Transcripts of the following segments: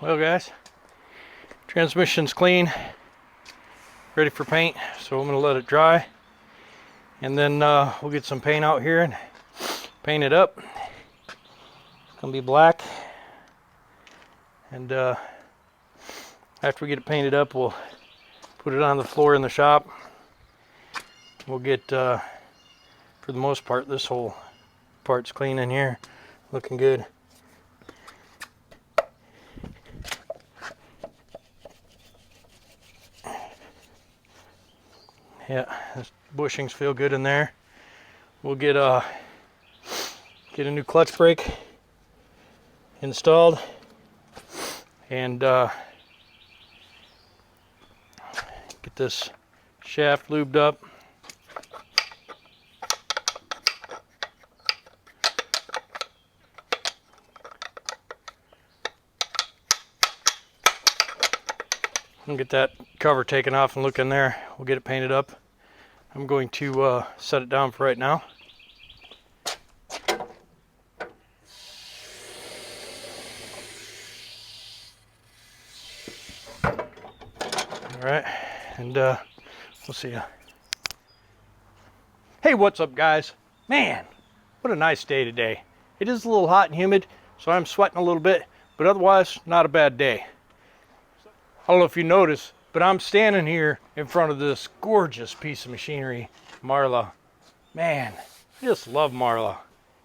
Well guys, transmission's clean, ready for paint, so I'm going to let it dry, and then we'll get some paint out here and paint it up. It's going to be black, and after we get it painted up, we'll put it on the floor in the shop. We'll get, for the most part, this whole part's clean in here, looking good. Yeah, the bushings feel good in there. We'll get a new clutch brake installed, and get this shaft lubed up. And get that cover taken off and look in there. We'll get it painted up. I'm going to set it down for right now. All right, and we'll see ya. Hey, what's up guys? Man, what a nice day today. It is a little hot and humid, so I'm sweating a little bit, but otherwise not a bad day. I don't know if you noticed, but I'm standing here in front of this gorgeous piece of machinery, Marla. Man, I just love Marla.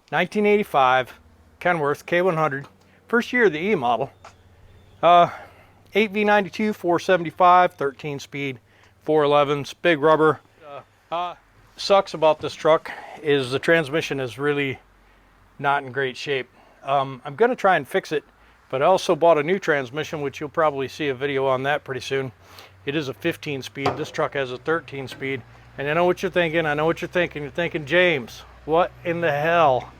1985, Kenworth K100, first year of the E model. 8V92, 475, 13 speed, 411s, big rubber. Sucks about this truck is the transmission is really not in great shape. I'm gonna try and fix it. But I also bought a new transmission, which you'll probably see a video on that pretty soon. It is a 15 speed. This truck has a 13 speed. And I know what you're thinking. I know what you're thinking. You're thinking, James, what in the hell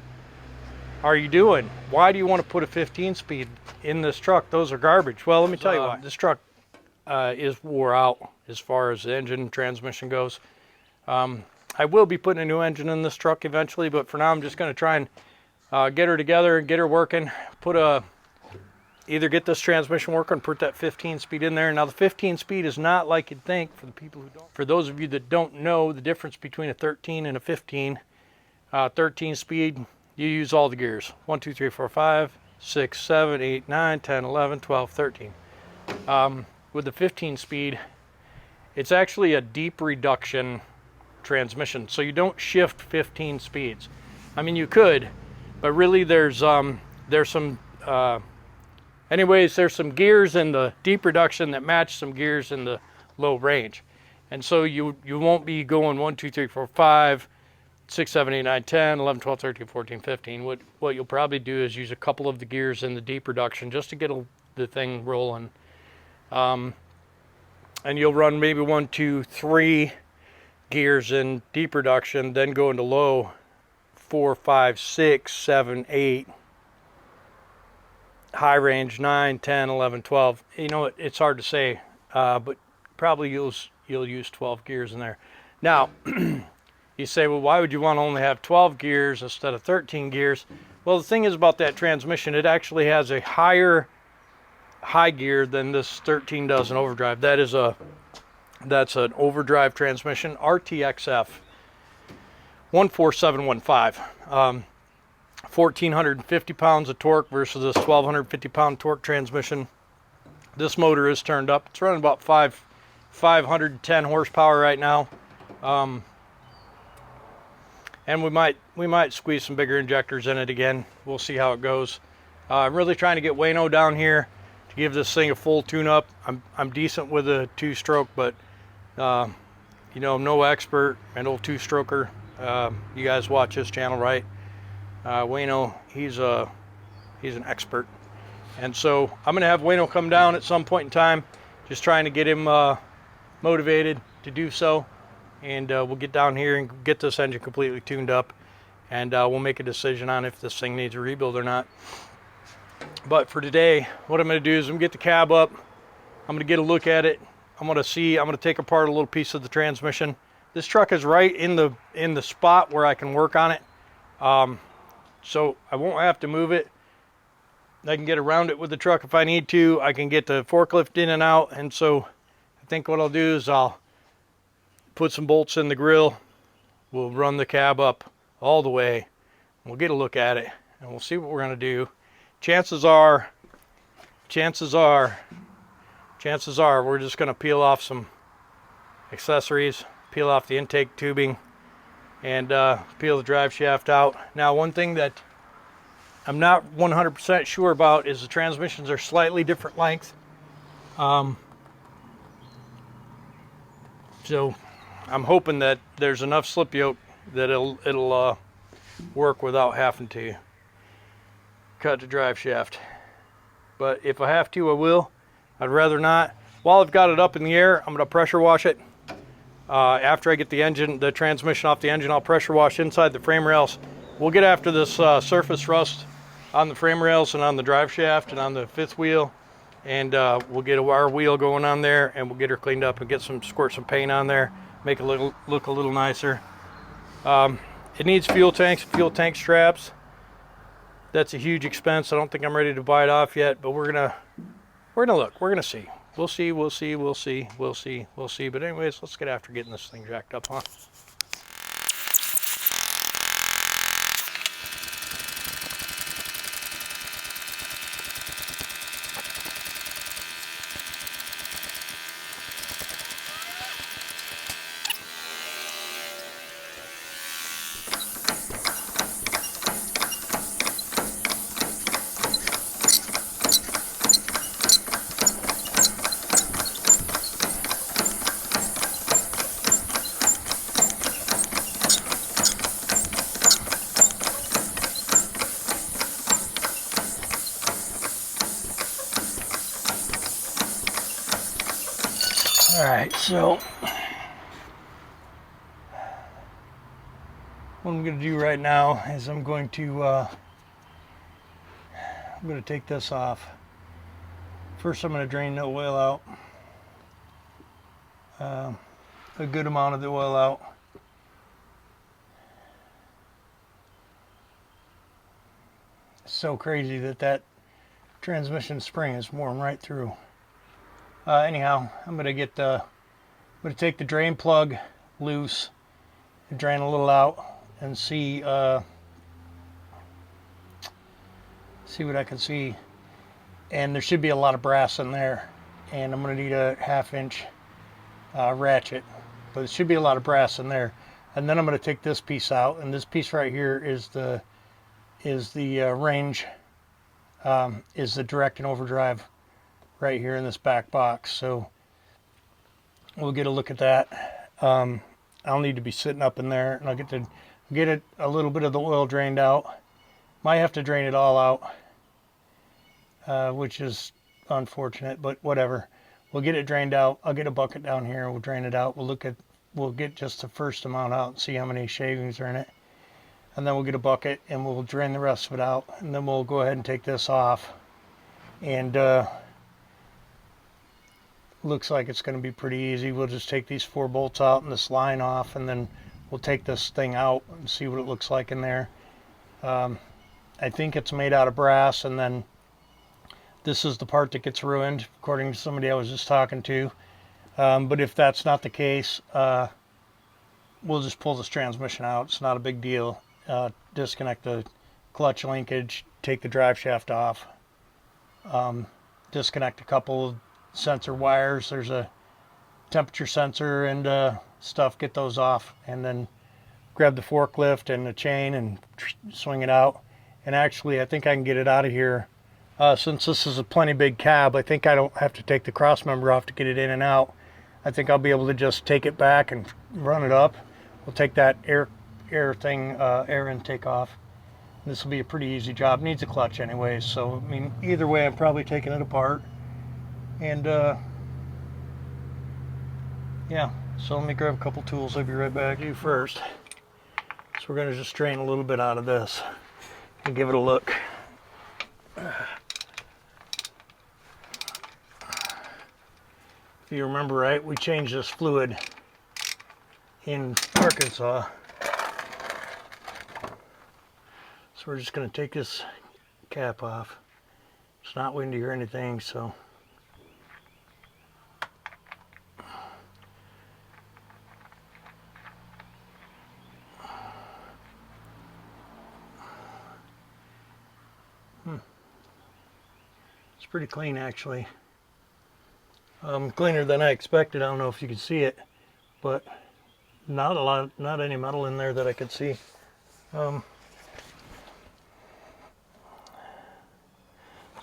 are you doing? Why do you want to put a 15 speed in this truck? Those are garbage. Well, let me tell you why. This truck is wore out as far as the engine and transmission goes. I will be putting a new engine in this truck eventually, but for now I'm just going to try and get her together and get her working. Either get this transmission working, put that 15 speed in there. Now the 15 speed is not like you'd think for the people who don't. For those of you that don't know the difference between a 13 and a 15, 13 speed, you use all the gears. 1, 2, 3, 4, 5, 6, 7, 8, 9, 10, 11, 12, 13. With the 15 speed, it's actually a deep reduction transmission. So you don't shift 15 speeds. I mean, you could, but really there's some anyways, there's some gears in the deep reduction that match some gears in the low range. And so you won't be going 1, 2, 3, 4, 5, 6, 7, 8, 9, 10, 11, 12, 13, 14, 15. What you'll probably do is use a couple of the gears in the deep reduction just to get the thing rolling. And you'll run maybe 1, 2, 3 gears in deep reduction, then go into low 4, 5, 6, 7, 8. High range 9, 10, 11, 12. You know, it's hard to say, but probably you'll use 12 gears in there. Now, you say, well, why would you want to only have 12 gears instead of 13 gears? Well, the thing is about that transmission, it actually has a higher high gear than this 13 does in overdrive. That's an overdrive transmission, RTXF 14715. 1,450 pounds of torque versus this 1,250 pound torque transmission. This motor is turned up. It's running about 510 horsepower right now. And we might squeeze some bigger injectors in it again. We'll see how it goes. I'm really trying to get Wayno down here to give this thing a full tune-up. I'm decent with a two-stroke, but you know, I'm no expert, an old two-stroker. You guys watch his channel, right? Wayno, he's an expert, and so I'm gonna have Wayno come down at some point in time, just trying to get him motivated to do so, and we'll get down here and get this engine completely tuned up, and we'll make a decision on if this thing needs a rebuild or not. But for today, what I'm gonna do is I'm gonna get the cab up, I'm gonna get a look at it, I'm gonna take apart a little piece of the transmission. This truck is right in the spot where I can work on it. So I won't have to move it I can get around it with the truck if I need to. I can get the forklift in and out. And so I think what I'll do is I'll put some bolts in the grill. We'll run the cab up all the way. We'll get a look at it and we'll see what we're going to do. Chances are we're just going to peel off some accessories, peel off the intake tubing, and peel the drive shaft out. Now, one thing that I'm not 100% sure about is the transmissions are slightly different length. So I'm hoping that there's enough slip yoke that it'll work without having to cut the drive shaft. But if I have to, I will. I'd rather not. While I've got it up in the air, I'm going to pressure wash it. After I get the transmission off the engine, I'll pressure wash inside the frame rails. We'll get after this surface rust on the frame rails and on the drive shaft and on the fifth wheel, and we'll get our wheel going on there, and we'll get her cleaned up and squirt some paint on there, make it look a little nicer. It needs fuel tank straps. That's a huge expense. I don't think I'm ready to buy it off yet, but we're gonna look. We're gonna see. We'll see. But anyways, let's get after getting this thing jacked up, huh? All right, so what I'm going to do right now is I'm going to take this off. First, I'm going to drain the oil out, a good amount of the oil out. It's so crazy that transmission spring is worn right through. Anyhow, I'm going to take the drain plug loose and drain a little out and see what I can see. And there should be a lot of brass in there, and I'm going to need a 1/2 inch ratchet, but it should be a lot of brass in there. And then I'm going to take this piece out, and this piece right here is the range, is the direct and overdrive right here in this back box. So we'll get a look at that. I'll need to be sitting up in there, and I'll get it a little bit of the oil drained out. Might have to drain it all out, which is unfortunate, but whatever. We'll get it drained out. I'll get a bucket down here. We'll drain it out. We'll get just the first amount out and see how many shavings are in it. And then we'll get a bucket and we'll drain the rest of it out. And then we'll go ahead and take this off. And looks like it's going to be pretty easy. We'll just take these 4 bolts out and this line off, and then we'll take this thing out and see what it looks like in there. I think it's made out of brass, and then this is the part that gets ruined, according to somebody I was just talking to. But if that's not the case, we'll just pull this transmission out. It's not a big deal. Disconnect the clutch linkage, take the drive shaft off, disconnect a couple of sensor wires. There's a temperature sensor and stuff. Get those off, and then grab the forklift and the chain and swing it out. And actually, I think I can get it out of here. Since this is a plenty big cab, I think I don't have to take the cross member off to get it in and out. I think I'll be able to just take it back and run it up. We'll take that air intake off. This will be a pretty easy job. It needs a clutch anyways, so I mean, either way, I'm probably taking it apart. And yeah, so let me grab a couple tools. I'll be right back. You first. So we're going to just drain a little bit out of this and give it a look. If you remember right, we changed this fluid in Arkansas. So we're just going to take this cap off It's not windy or anything, so. It's pretty clean, actually. Cleaner than I expected. I don't know if you can see it, but not any metal in there that I could see.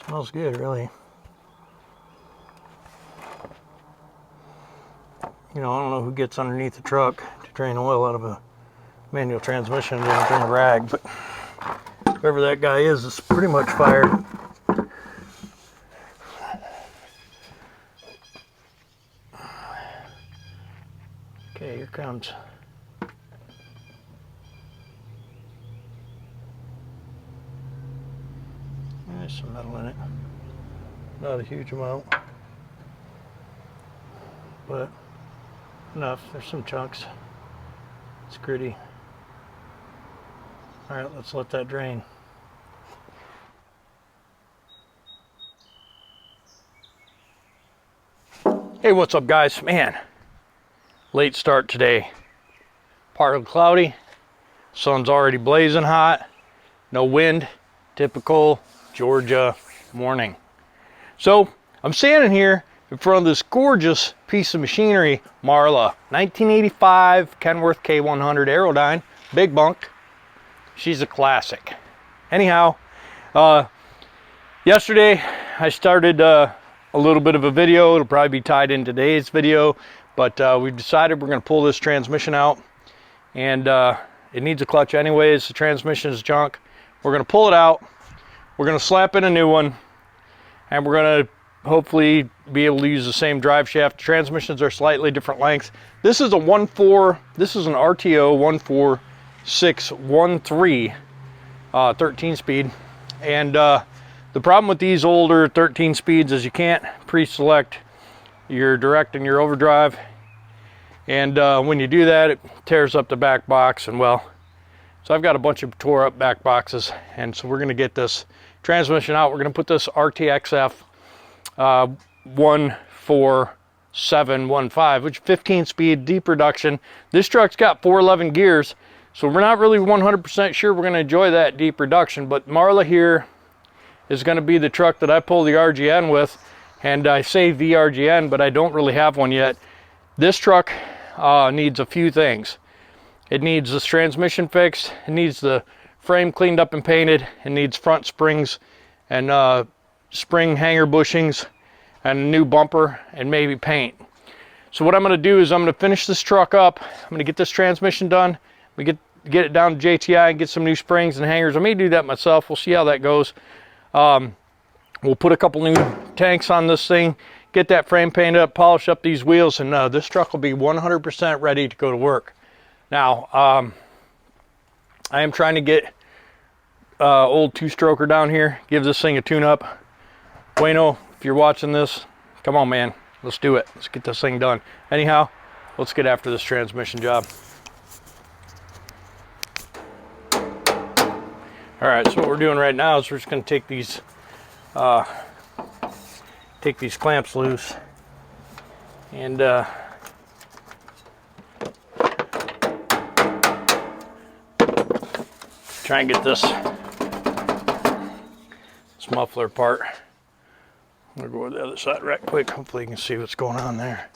Smells good, really. You know, I don't know who gets underneath the truck to drain oil out of a manual transmission. They don't bring a rag, but whoever that guy is pretty much fired. Okay, here comes. There's some metal in it. Not a huge amount, but enough. There's some chunks. It's gritty. All right, let's let that drain. Hey, what's up, guys? Man, late start today. Partly cloudy. Sun's already blazing hot. No wind. Typical Georgia morning. So I'm standing here in front of this gorgeous piece of machinery, Marla, 1985 Kenworth K100 Aerodyne, big bunk. She's a classic. Anyhow, yesterday I started a little bit of a video. It'll probably be tied in today's video, but we've decided we're going to pull this transmission out, and it needs a clutch anyways. The transmission is junk. We're going to pull it out. We're going to slap in a new one, and we're going to hopefully be able to use the same drive shaft. Transmissions are slightly different lengths. This is a 1.4, this is an RTO 14613 13 speed. And the problem with these older 13 speeds is you can't pre-select your direct and your overdrive. And when you do that, it tears up the back box. And well, so I've got a bunch of tore up back boxes. And so we're going to get this transmission out. We're going to put this RTXF 14715, which 15 speed, deep reduction. This truck's got 411 gears, so we're not really 100% sure we're going to enjoy that deep reduction. But Marla here is going to be the truck that I pull the RGN with, and I say the RGN, but I don't really have one yet. This truck needs a few things. It needs this transmission fixed. It needs the frame cleaned up and painted. It needs front springs and spring hanger bushings and a new bumper and maybe paint. So what I'm going to do is I'm going to finish this truck up. I'm going to get this transmission done. We get it down to JTI and get some new springs and hangers. I may do that myself. We'll see how that goes. We'll put a couple new tanks on this thing, get that frame painted up, polish up these wheels, and this truck will be 100% ready to go to work. Now, I am trying to get old two-stroker down here, give this thing a tune-up. Bueno, if you're watching this, come on, man, let's do it. Let's get this thing done. Anyhow, let's get after this transmission job. All right, so what we're doing right now is we're just going to take these clamps loose and try and get this muffler apart. I'm gonna go to the other side right quick. Hopefully you can see what's going on there.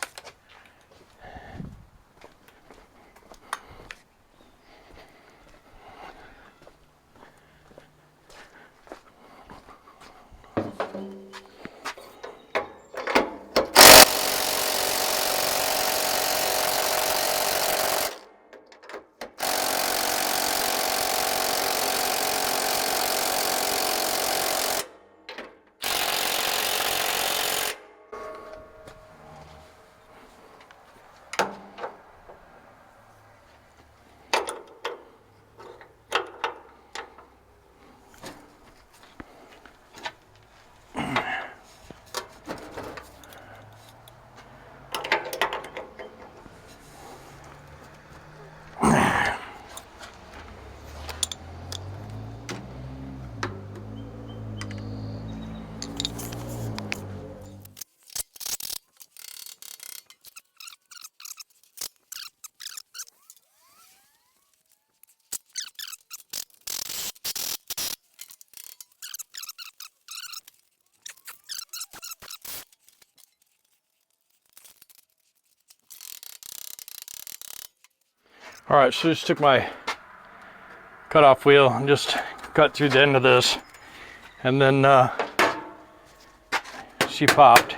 All right, so just took my cutoff wheel and just cut through the end of this, and then she popped.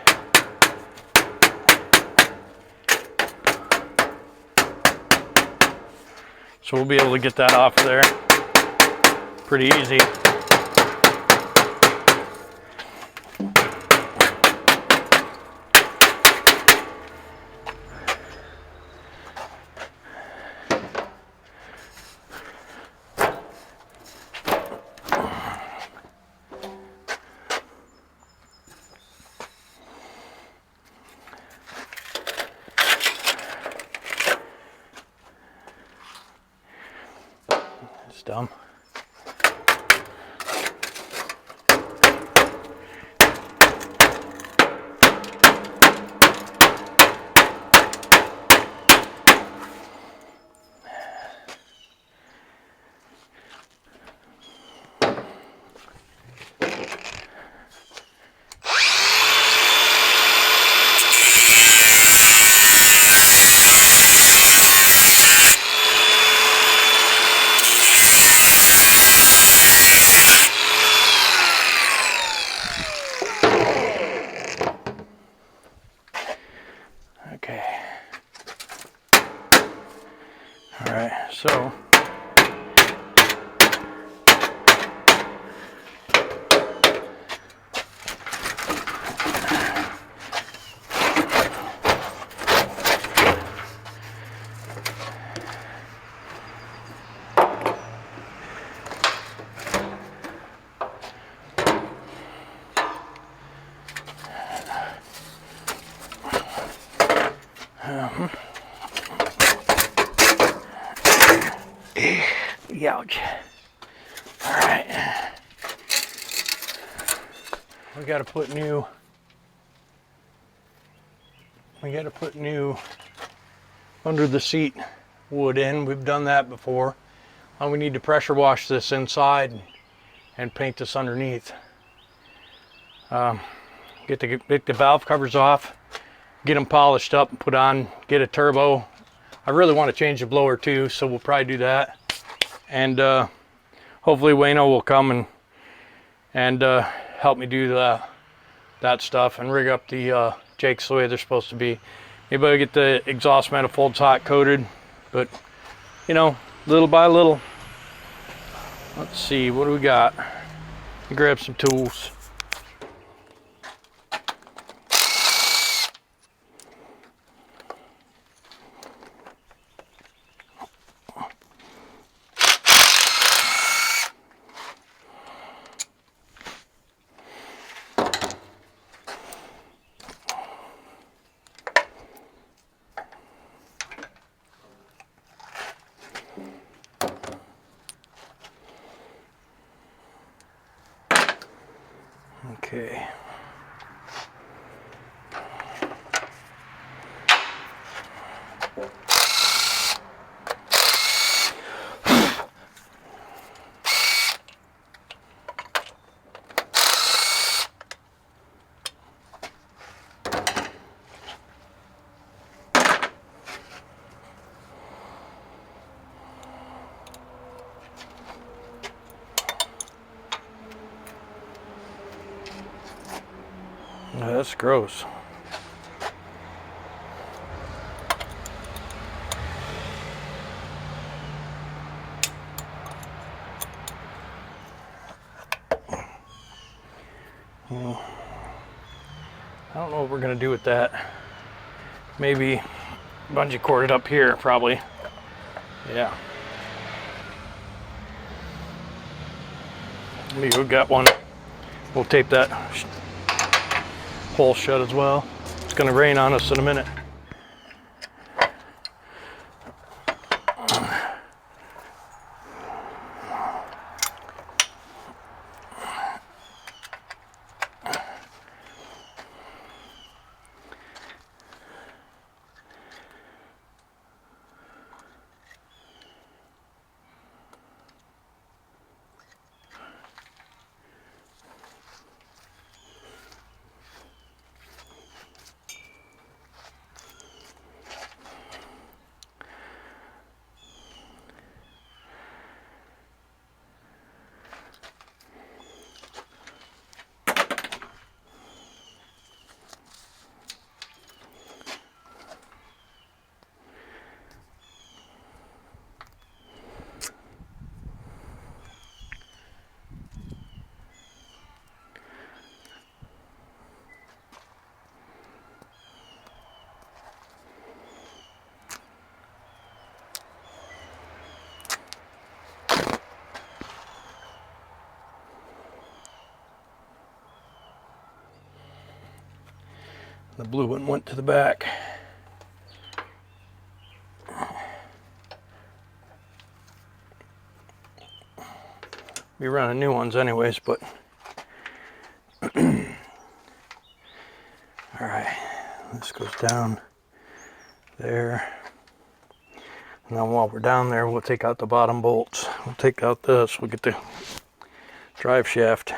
So we'll be able to get that off of there pretty easy. It's dumb. Okay. All right, so ouch. All right. We got to put new under the seat wood in. We've done that before. We need to pressure wash this inside and paint this underneath. Get the valve covers off, get them polished up and put on, get a turbo. I really want to change the blower too, so we'll probably do that. And hopefully Wayno will come and help me do that stuff and rig up the jakes the way they're supposed to be. Maybe I'll get the exhaust manifolds hot coated, but you know, little by little. Let's see, what do we got? Grab some tools. Okay. Oh, that's gross. Well, I don't know what we're gonna do with that. Maybe bungee cord it up here, probably. Yeah. Maybe we've got one. We'll tape that hole shut as well. It's gonna rain on us in a minute. The blue one went to the back. Be running new ones anyways, but all right, this goes down there. And then while we're down there, we'll take out the bottom bolts. We'll take out this. We'll get the drive shaft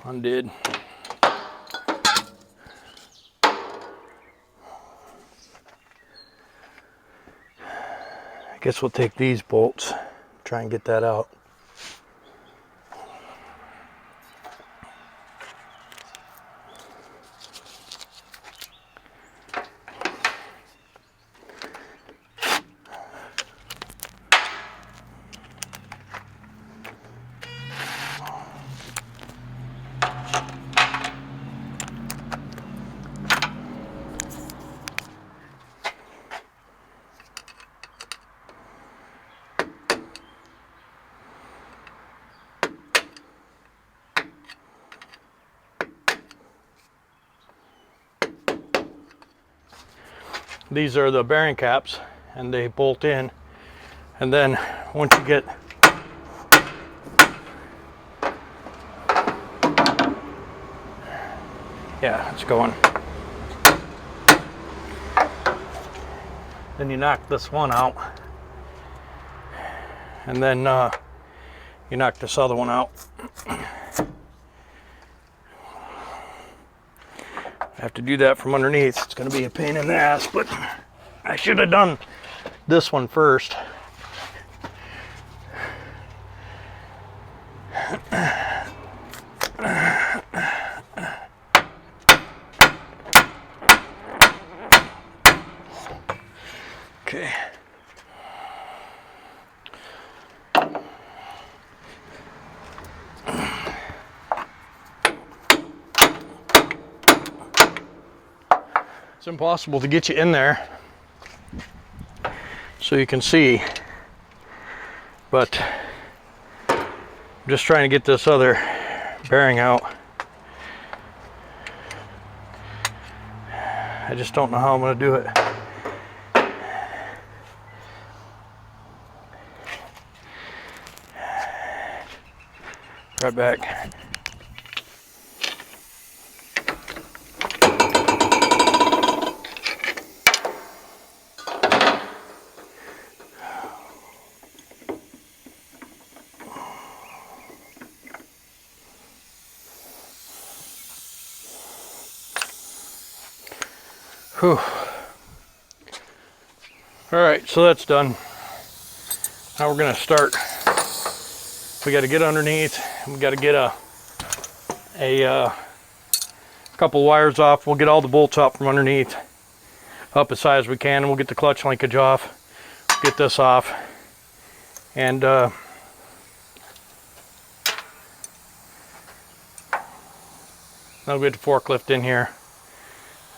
undid. I guess we'll take these bolts, try and get that out. These are the bearing caps, and they bolt in, and then once you get it's going. Then you knock this one out, and then you knock this other one out. I have to do that from underneath. It's going to be a pain in the ass, but I should have done this one first. Okay. It's impossible to get you in there so you can see, but I'm just trying to get this other bearing out. I just don't know how I'm going to do it. Right back. Whew. All right, so that's done. Now we're gonna start. We got to get underneath. We got to get a couple wires off. We'll get all the bolts out from underneath, up as high as we can, and we'll get the clutch linkage off. Get this off, and then we'll get the forklift in here,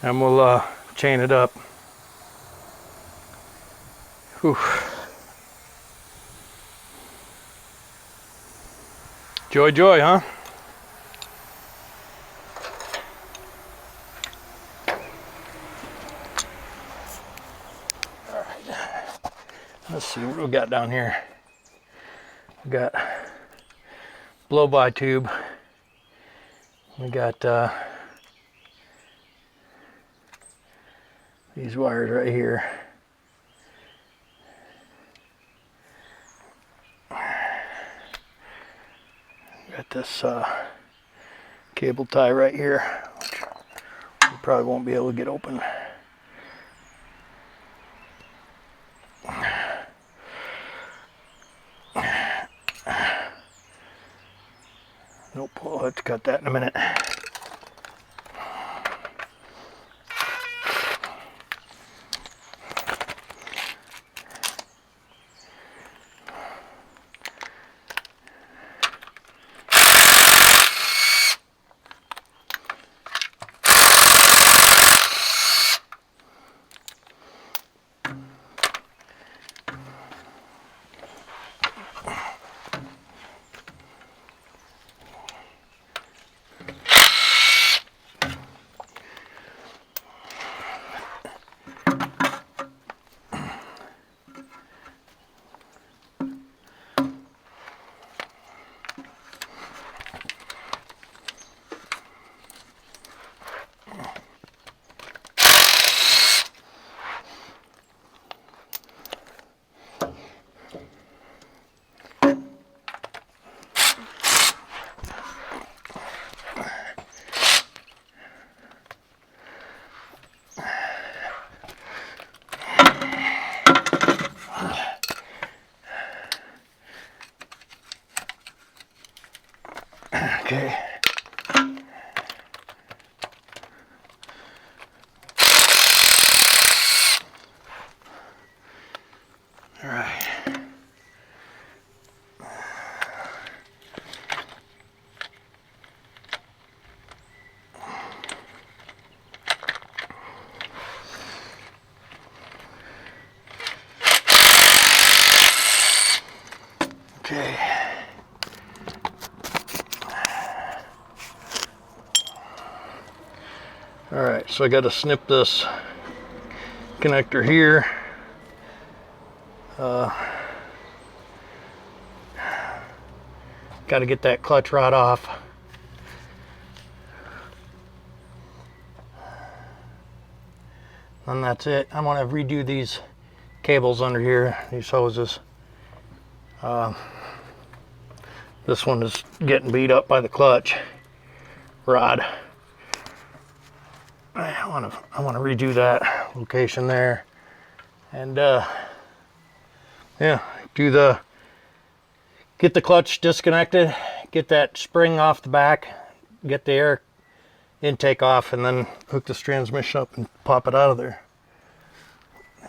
and we'll chain it up. Whew. Joy, joy, huh? All right. Let's see what we got down here. We got blow-by tube. We got these wires right here. Got this cable tie right here, which we probably won't be able to get open. Nope, we'll have to cut that in a minute. All right. Okay. All right, so I got to snip this connector here. Got to get that clutch rod off. And that's it. I'm going to redo these cables under here, these hoses. This one is getting beat up by the clutch rod. I want to redo that location there, and yeah, get the clutch disconnected, get that spring off the back, get the air intake off, and then hook this transmission up and pop it out of there.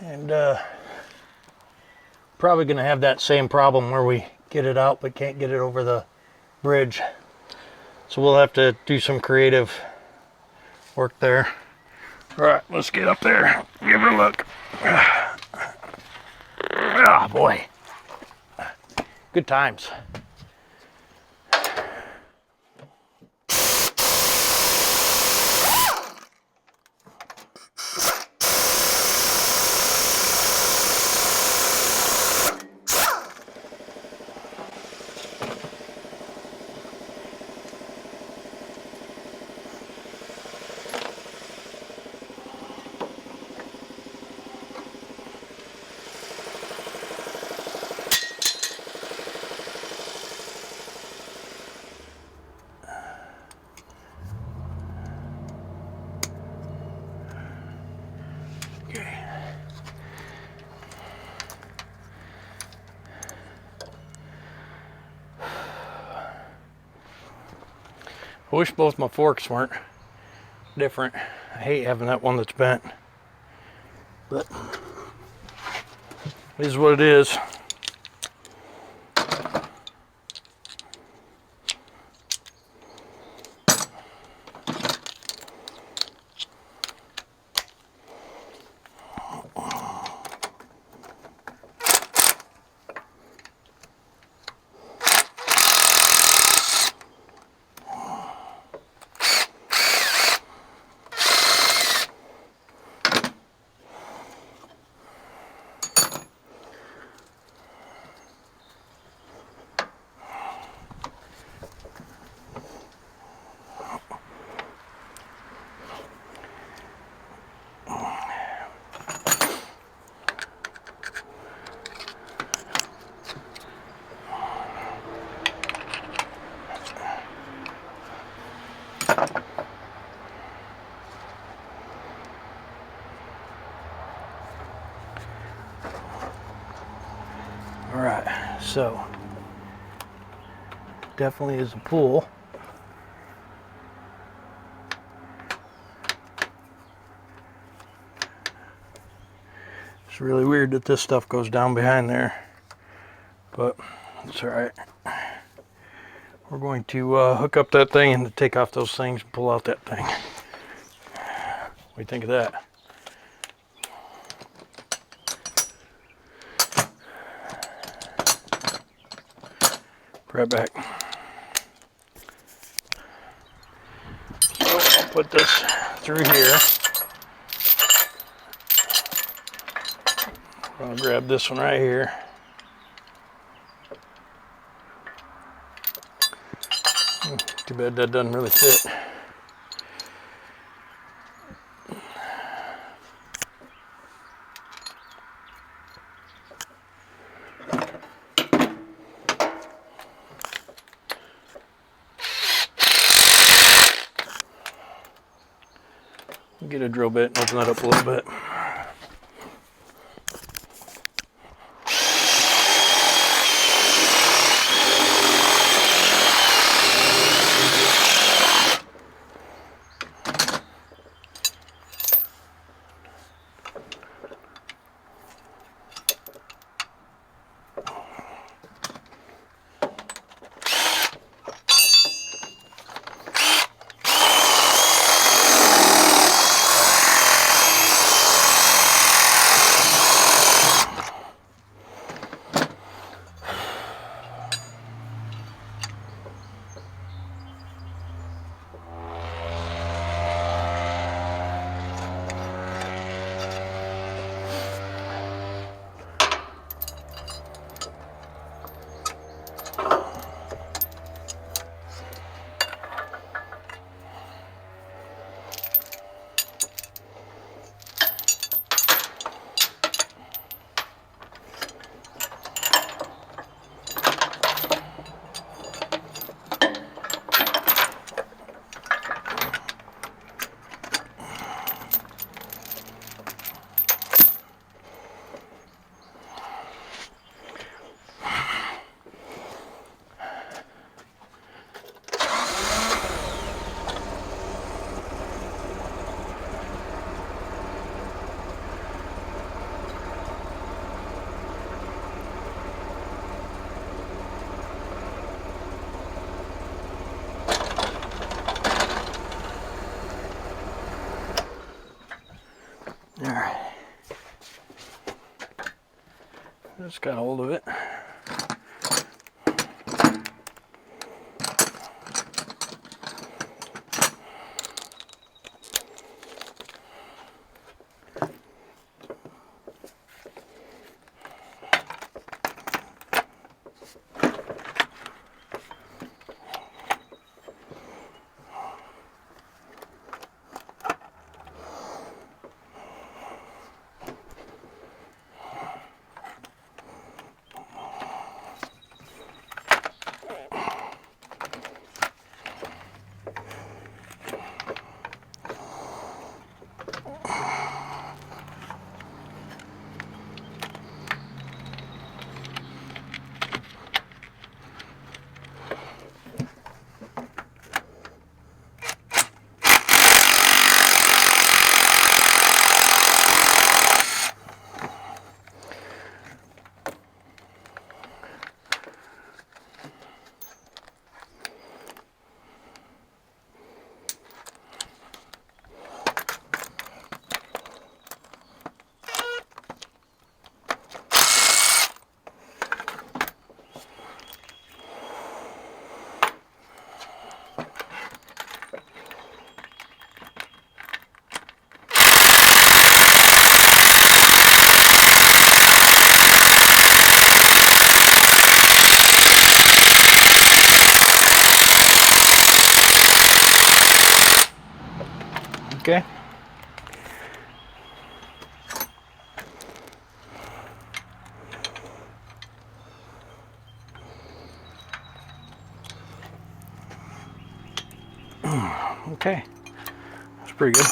And probably going to have that same problem where we get it out but can't get it over the bridge. So we'll have to do some creative work there. All right, let's get up there, give her a look. Oh boy, good times. I wish both my forks weren't different. I hate having that one that's bent, but it is what it is. All right, so definitely is a pull. It's really weird that this stuff goes down behind there, but it's all right. We're going to hook up that thing and take off those things and pull out that thing. What do you think of that? Right back. So I'll put this through here. I'll grab this one right here. Too bad that doesn't really fit. Get a drill bit and open that up a little bit. Just got hold of it. Okay. Okay. That's pretty good.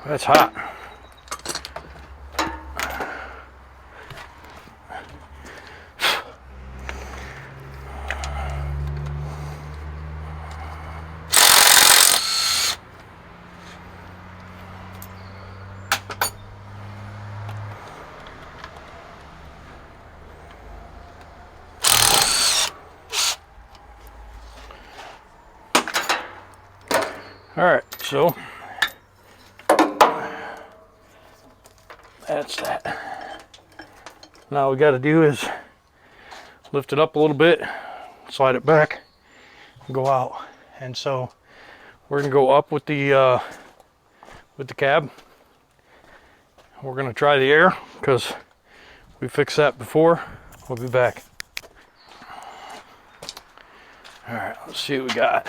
That's hot. All right, so that's that. Now all we got to do is lift it up a little bit, slide it back, and go out. And so we're gonna go up with the cab. We're gonna try the air because we fixed that before. We'll be back. All right, let's see what we got.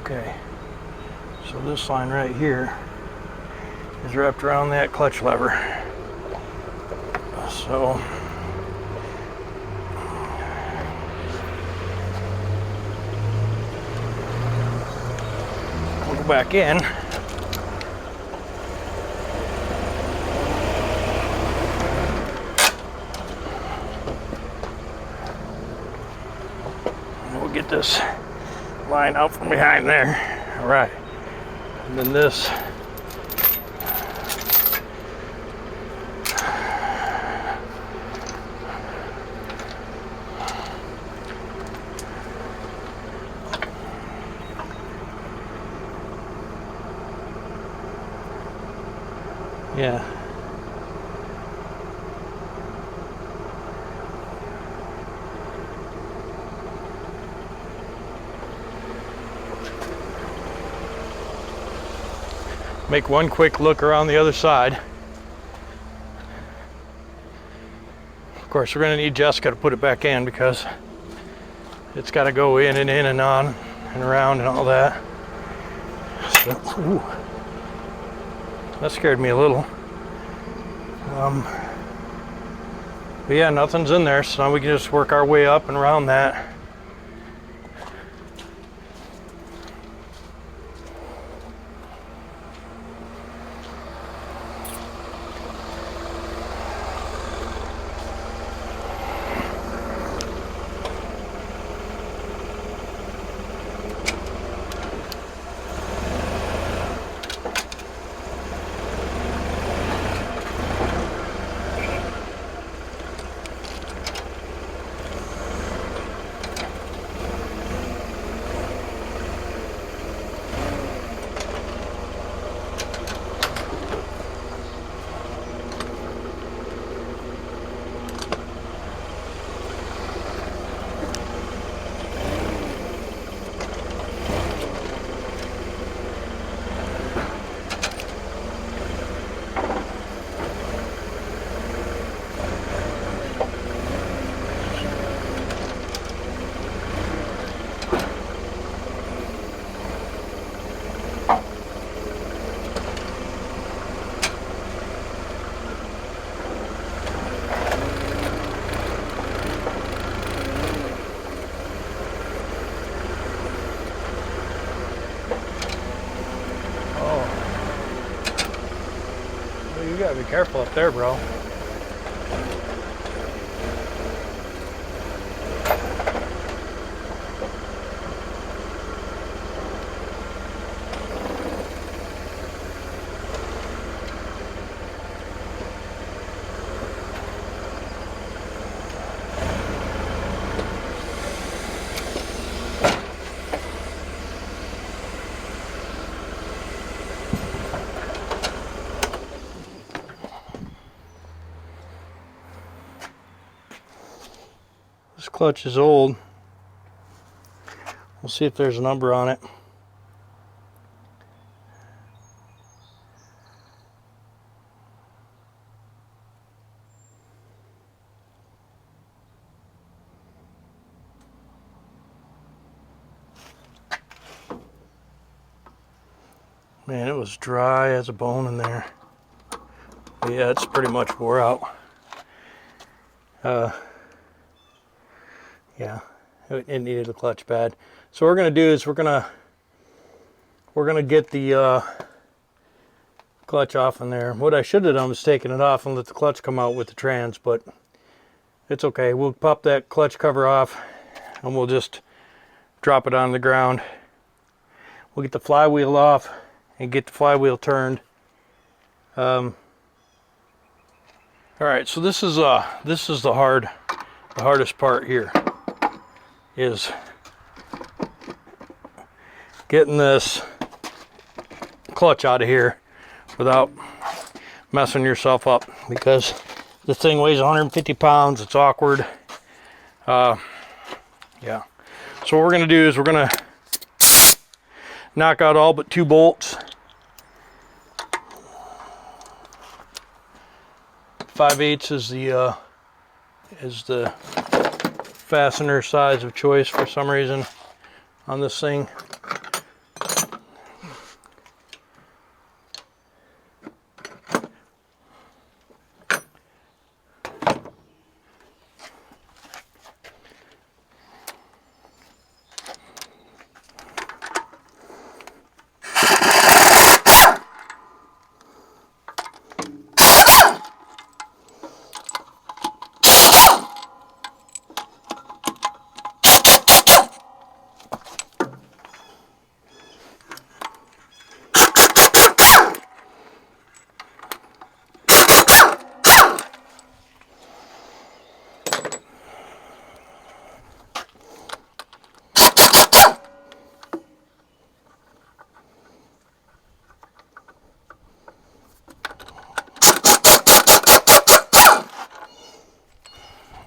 Okay, so this line right here is wrapped around that clutch lever. So back in. We'll get this line out from behind there. All right, and then this. Yeah. Make one quick look around the other side. Of course, we're going to need Jessica to put it back in because it's got to go in and on and around and all that. So, ooh, that scared me a little. But yeah, nothing's in there, so now we can just work our way up and around that. You gotta be careful up there, bro. This clutch is old. We'll see if there's a number on it. Man, it was dry as a bone in there. But yeah, it's pretty much wore out. Yeah, it needed a clutch bad. So what we're gonna do is we're gonna get the clutch off in there. What I should have done was taken it off and let the clutch come out with the trans, but it's okay. We'll pop that clutch cover off and we'll just drop it on the ground. We'll get the flywheel off and get the flywheel turned. All right, so this is the hardest part here. Is getting this clutch out of here without messing yourself up, because this thing weighs 150 pounds. It's awkward. Yeah. So what we're gonna do is we're gonna knock out all but 2 bolts. 5/8 is the fastener size of choice for some reason on this thing.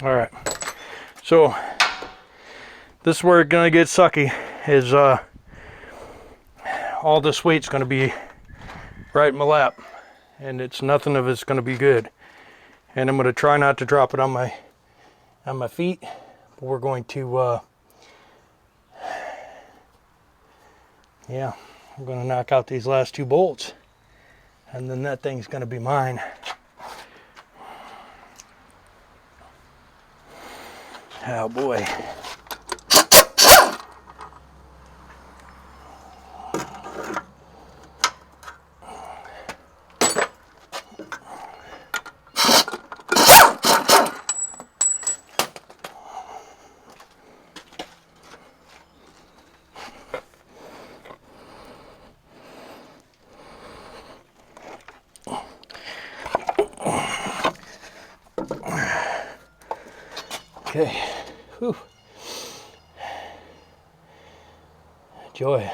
All right, so this is where it's gonna get sucky, is all this weight's gonna be right in my lap, and nothing of it's gonna be good. And I'm gonna try not to drop it on my feet, but we're going to yeah, I'm gonna knock out these last 2 bolts, and then that thing's gonna be mine. Oh boy. Okay. Whew. Joy.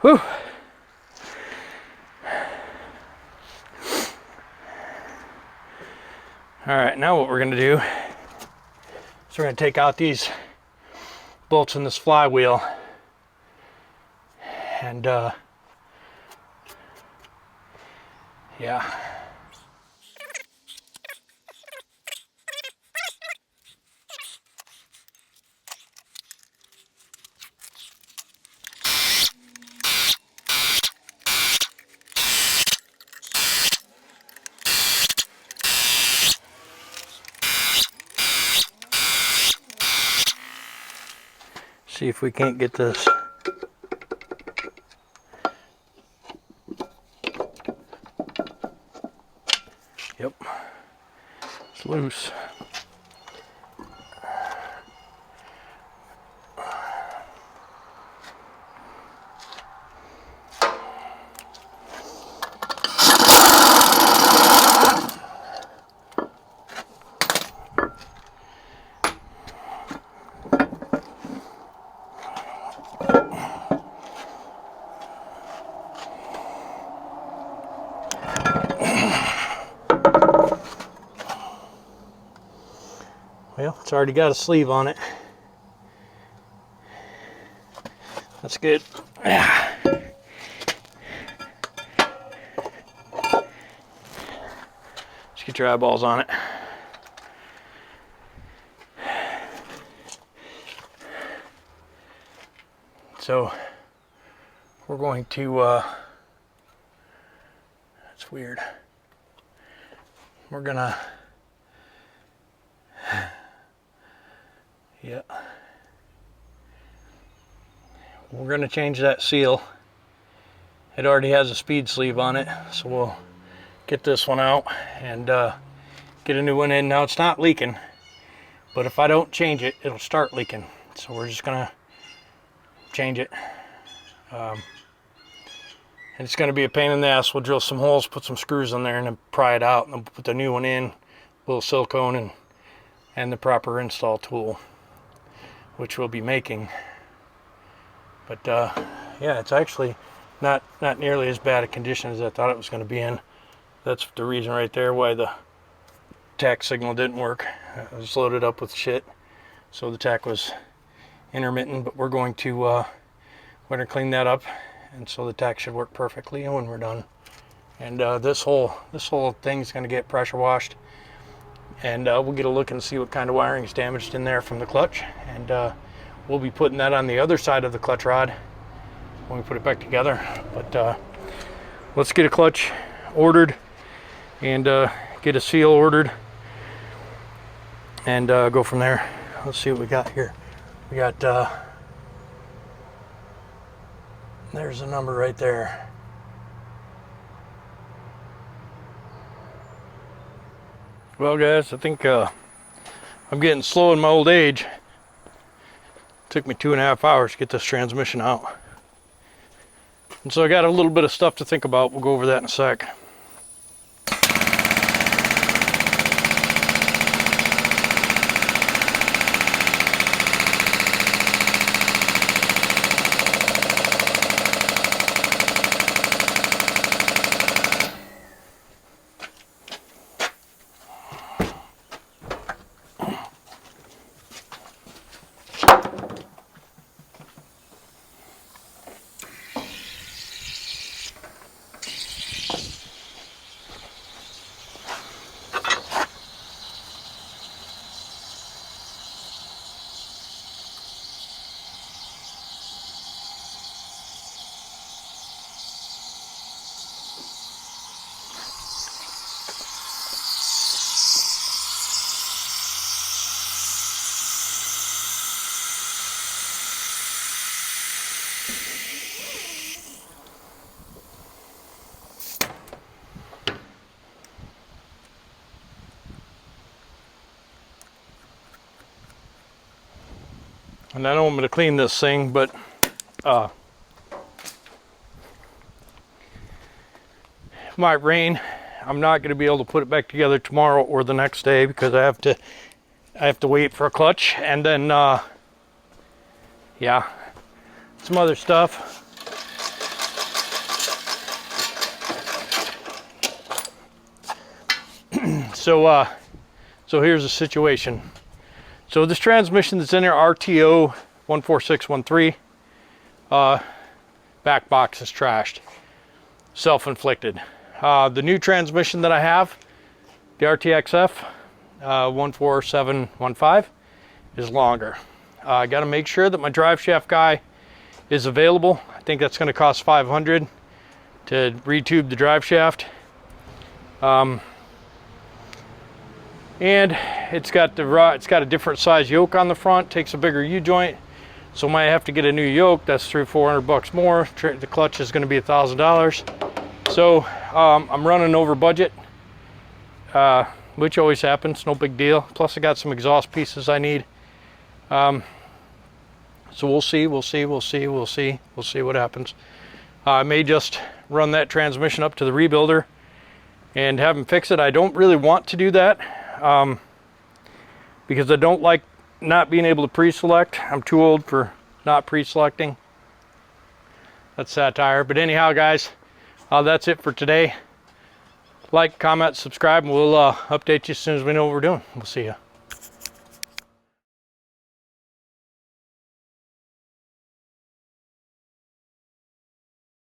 Whew. All right, now what we're gonna do is we're gonna take out these bolts in this flywheel, and yeah. See if we can't get this. Yep, it's loose. Well, it's already got a sleeve on it. That's good. Let's get your eyeballs on it. So we're going to, that's weird. We're gonna, yeah. We're gonna change that seal. It already has a speed sleeve on it, so we'll get this one out and get a new one in. Now it's not leaking, but if I don't change it, it'll start leaking. So we're just gonna change it. And it's gonna be a pain in the ass. We'll drill some holes, put some screws in there, and then pry it out, and then put the new one in, a little silicone and the proper install tool, which we'll be making. But yeah, it's actually not nearly as bad a condition as I thought it was going to be in. That's the reason right there why the tack signal didn't work. It was loaded up with shit, so the tack was intermittent. But we're going to clean that up, and so the tack should work perfectly when we're done. And this whole thing's going to get pressure washed, and we'll get a look and see what kind of wiring is damaged in there from the clutch, and we'll be putting that on the other side of the clutch rod when we put it back together. But let's get a clutch ordered and get a seal ordered and go from there. Let's see what we got here. We got, there's a number right there. Well guys, I think I'm getting slow in my old age. Took me 2.5 hours to get this transmission out. And so I got a little bit of stuff to think about. We'll go over that in a sec. And I know I'm going to clean this thing, but it might rain. I'm not going to be able to put it back together tomorrow or the next day because I have to wait for a clutch, and then yeah, some other stuff. So here's the situation. So this transmission that's in there, RTO 14613, back box is trashed, self-inflicted. The new transmission that I have, the RTXF 14715, is longer. I got to make sure that my drive shaft guy is available. I think that's going to cost $500 to retube the drive shaft. And it's got a different size yoke on the front, takes a bigger U-joint, so might have to get a new yoke. That's $300-400 more. The clutch is going to be $1,000. So I'm running over budget, which always happens, no big deal. Plus I got some exhaust pieces I need. So we'll see what happens. I may just run that transmission up to the rebuilder and have him fix it. I don't really want to do that because I don't like not being able to pre-select. I'm too old for not pre-selecting. That's satire. But anyhow, guys, that's it for today. Like, comment, subscribe, and we'll update you as soon as we know what we're doing. We'll see you.